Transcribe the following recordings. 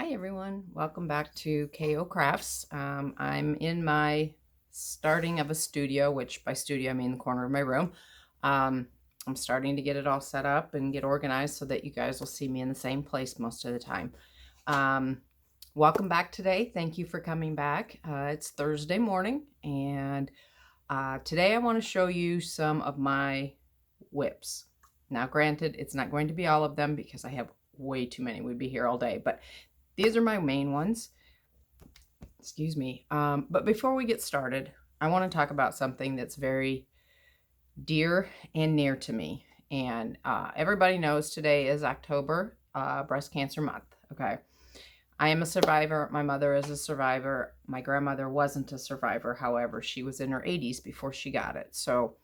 Hi everyone, welcome back to KO Crafts. I'm in my starting of a studio, which by studio I mean the corner of my room. I'm starting to get it all set up and get organized so that you guys will see me in the same place most of the time. Welcome back today. Thank you for coming back. It's Thursday morning and today I want to show you some of my WIPs. Now granted, it's not going to be all of them because I have way too many. We'd be here all day, but these are my main ones. Excuse me. But before we get started, I want to talk about something that's very dear and near to me. And everybody knows today is October, Breast Cancer Month. Okay. I am a survivor. My mother is a survivor. My grandmother wasn't a survivor. However, she was in her 80s before she got it. So,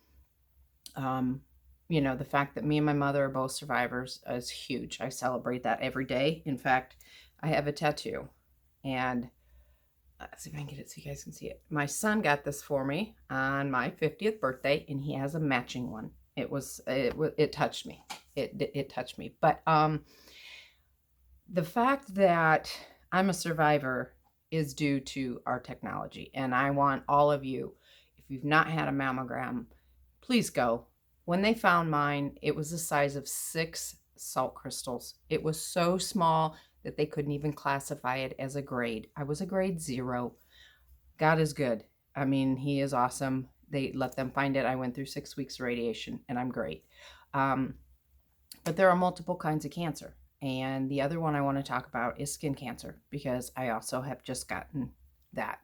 the fact that me and my mother are both survivors is huge. I celebrate that every day. In fact, I have a tattoo, and let's see if I can get it so you guys can see it. My son got this for me on my 50th birthday, and he has a matching one. It touched me. It touched me. But the fact that I'm a survivor is due to our technology, and I want all of you, if you've not had a mammogram, please go. When they found mine, it was the size of 6 salt crystals. It was so small that they couldn't even classify it as a grade. I was a grade 0. God is good. I mean, he is awesome. They let them find it. I went through 6 weeks of radiation, and I'm great. But there are multiple kinds of cancer. And the other one I want to talk about is skin cancer, because I also have just gotten that.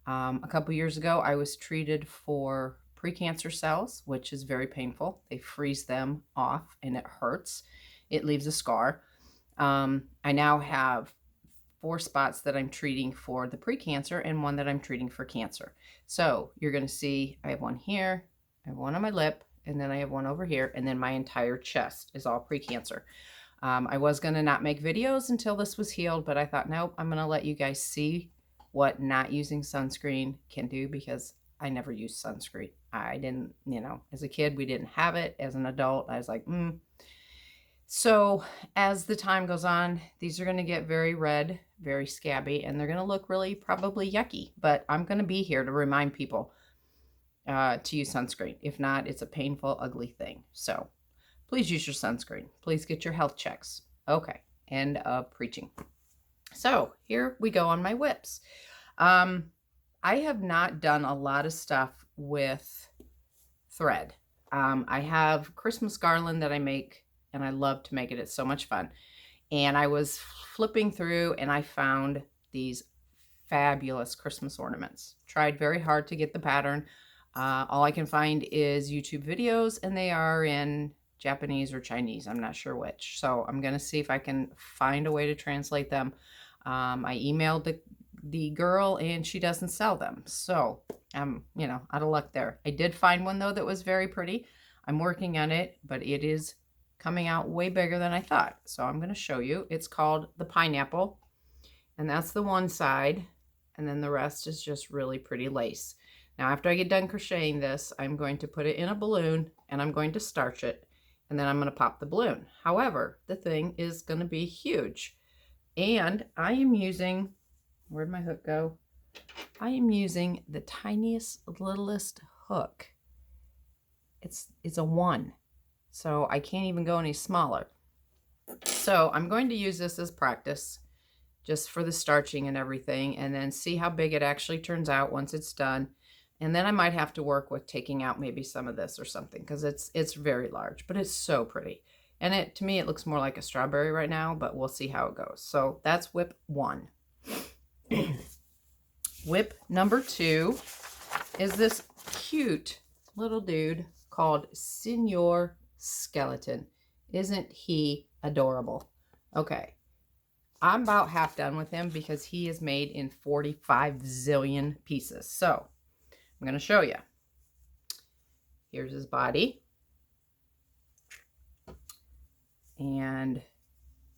A couple years ago, I was treated for precancer cells, which is very painful. They freeze them off and it hurts. It leaves a scar. I now have 4 spots that I'm treating for the precancer and 1 that I'm treating for cancer. So you're going to see I have 1 here, I have 1 on my lip, and then I have 1 over here, and then my entire chest is all precancer. I was going to not make videos until this was healed, but I thought, nope, I'm going to let you guys see what not using sunscreen can do, because I never used sunscreen. I didn't, as a kid, we didn't have it. As an adult, I was like, So as the time goes on, these are going to get very red, very scabby, and they're going to look really probably yucky. But I'm going to be here to remind people to use sunscreen. If not, it's a painful, ugly thing. So please use your sunscreen. Please get your health checks. Okay, end of preaching. So here we go on my WIPs. I have not done a lot of stuff with thread. I have Christmas garland that I make, and I love to make it. It's so much fun. And I was flipping through and I found these fabulous Christmas ornaments. Tried very hard to get the pattern. All I can find is YouTube videos, and they are in Japanese or Chinese. I'm not sure which. So I'm going to see if I can find a way to translate them. I emailed the girl, and she doesn't sell them. So I'm, out of luck there. I did find one, though, that was very pretty. I'm working on it, but it is coming out way bigger than I thought. So I'm going to show you. It's called the pineapple, and that's the one side, and then the rest is just really pretty lace. Now, after I get done crocheting this, I'm going to put it in a balloon, and I'm going to starch it, and then I'm going to pop the balloon. However, the thing is going to be huge, and I am using, where'd my hook go? I am using the tiniest, littlest hook. It's a 1. So I can't even go any smaller. So I'm going to use this as practice, just for the starching and everything, and then see how big it actually turns out once it's done. And then I might have to work with taking out maybe some of this or something, because it's very large, but it's so pretty. And to me, it looks more like a strawberry right now, but we'll see how it goes. So that's WIP 1. WIP number 2 is this cute little dude called Senor Skeleton. Isn't he adorable? Okay, I'm about half done with him because he is made in 45 zillion pieces. So I'm going to show you. Here's his body and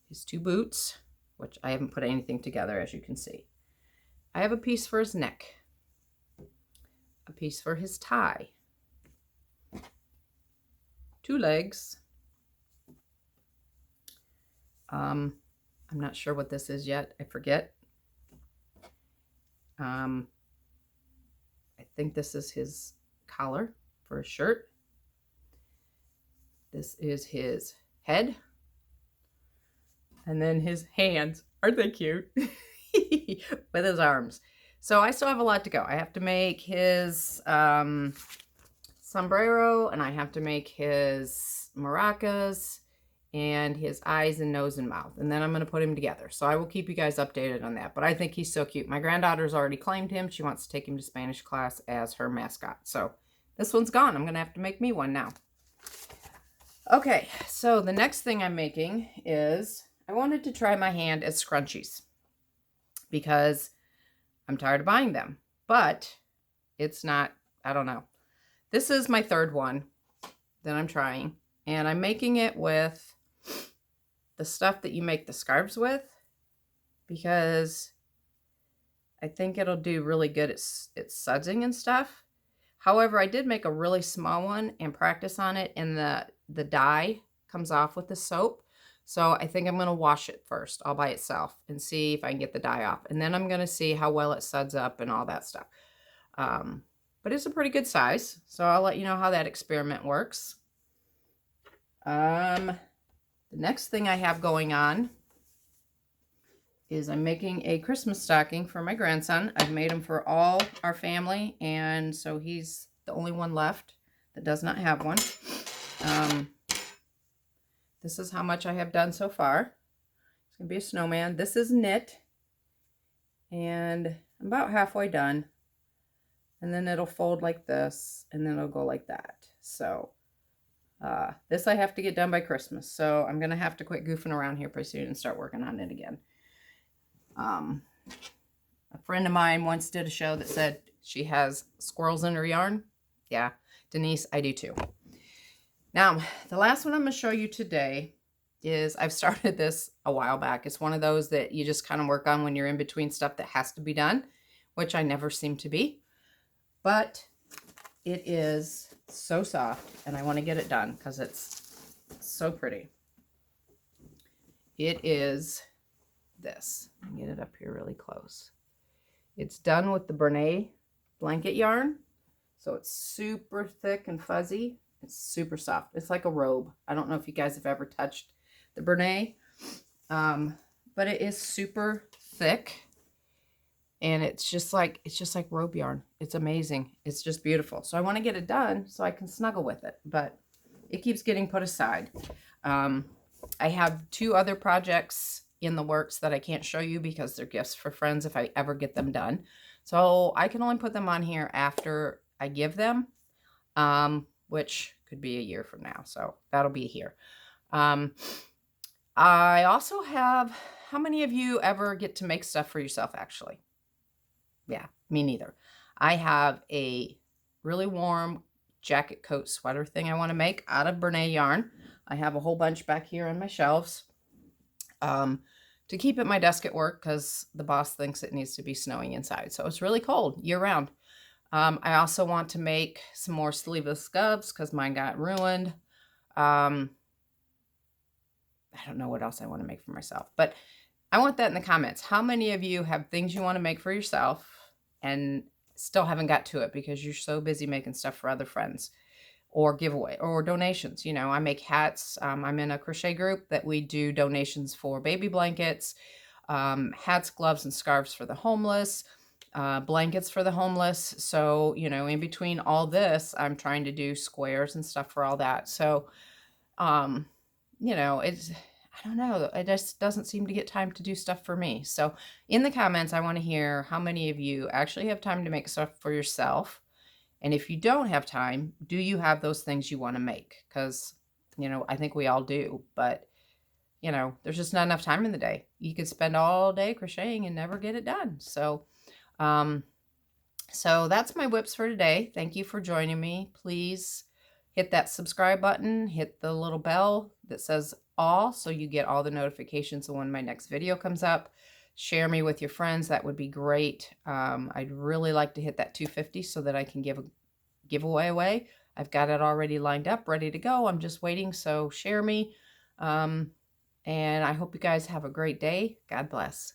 his 2 boots, which I haven't put anything together, as you can see. I have a piece for his neck, a piece for his tie, 2 legs, I'm not sure what this is yet. I forget. I think this is his collar for his shirt. This is his head. And then his hands. Aren't they cute? With his arms. So I still have a lot to go. I have to make his sombrero, and I have to make his maracas and his eyes and nose and mouth. And then I'm going to put him together. So I will keep you guys updated on that. But I think he's so cute. My granddaughter's already claimed him. She wants to take him to Spanish class as her mascot. So this one's gone. I'm going to have to make me one now. Okay, so the next thing I'm making is I wanted to try my hand at scrunchies because I'm tired of buying them. But it's not, I don't know. This is my third one that I'm trying. And I'm making it with the stuff that you make the scarves with because I think it'll do really good at sudsing and stuff. However, I did make a really small one and practice on it, and the dye comes off with the soap. So I think I'm going to wash it first all by itself and see if I can get the dye off. And then I'm going to see how well it suds up and all that stuff. But it's a pretty good size, so I'll let you know how that experiment works. The next thing I have going on is I'm making a Christmas stocking for my grandson. I've made them for all our family, and so he's the only one left that does not have one. This is how much I have done so far. It's going to be a snowman. This is knit, and I'm about halfway done. And then it'll fold like this, and then it'll go like that. So this I have to get done by Christmas. So I'm going to have to quit goofing around here pretty soon and start working on it again. A friend of mine once did a show that said she has squirrels in her yarn. Yeah, Denise, I do too. Now, the last one I'm going to show you today is I've started this a while back. It's one of those that you just kind of work on when you're in between stuff that has to be done, which I never seem to be. But it is so soft, and I want to get it done because it's so pretty. It is this. I'll get it up here really close. It's done with the Bernay blanket yarn. So it's super thick and fuzzy. It's super soft. It's like a robe. I don't know if you guys have ever touched the Bernay, but it is super thick. And it's just like robe yarn. It's amazing. It's just beautiful. So I want to get it done so I can snuggle with it, but it keeps getting put aside. I have 2 other projects in the works that I can't show you because they're gifts for friends if I ever get them done. So I can only put them on here after I give them, which could be a year from now. So that'll be here. I also have, how many of you ever get to make stuff for yourself actually? Yeah, me neither. I have a really warm jacket coat sweater thing I want to make out of Bernay yarn. I have a whole bunch back here on my shelves to keep at my desk at work because the boss thinks it needs to be snowing inside. So it's really cold year round. I also want to make some more sleeveless scarves because mine got ruined. I don't know what else I want to make for myself, but I want that in the comments. How many of you have things you want to make for yourself and still haven't got to it because you're so busy making stuff for other friends or giveaway or donations? You know, I make hats. I'm in a crochet group that we do donations for baby blankets, hats, gloves, and scarves for the homeless, blankets for the homeless. So, you know, in between all this, I'm trying to do squares and stuff for all that. So, you know, I don't know. It just doesn't seem to get time to do stuff for me. So in the comments, I want to hear how many of you actually have time to make stuff for yourself. And if you don't have time, do you have those things you want to make? Because, you know, I think we all do. But, you know, there's just not enough time in the day. You could spend all day crocheting and never get it done. So, so that's my WIPs for today. Thank you for joining me. Please hit that subscribe button, hit the little bell that says all so you get all the notifications of when my next video comes up. Share me with your friends. That would be great. I'd really like to hit that 250 so that I can give a giveaway away. I've got it already lined up, ready to go. I'm just waiting, so share me. And I hope you guys have a great day. God bless.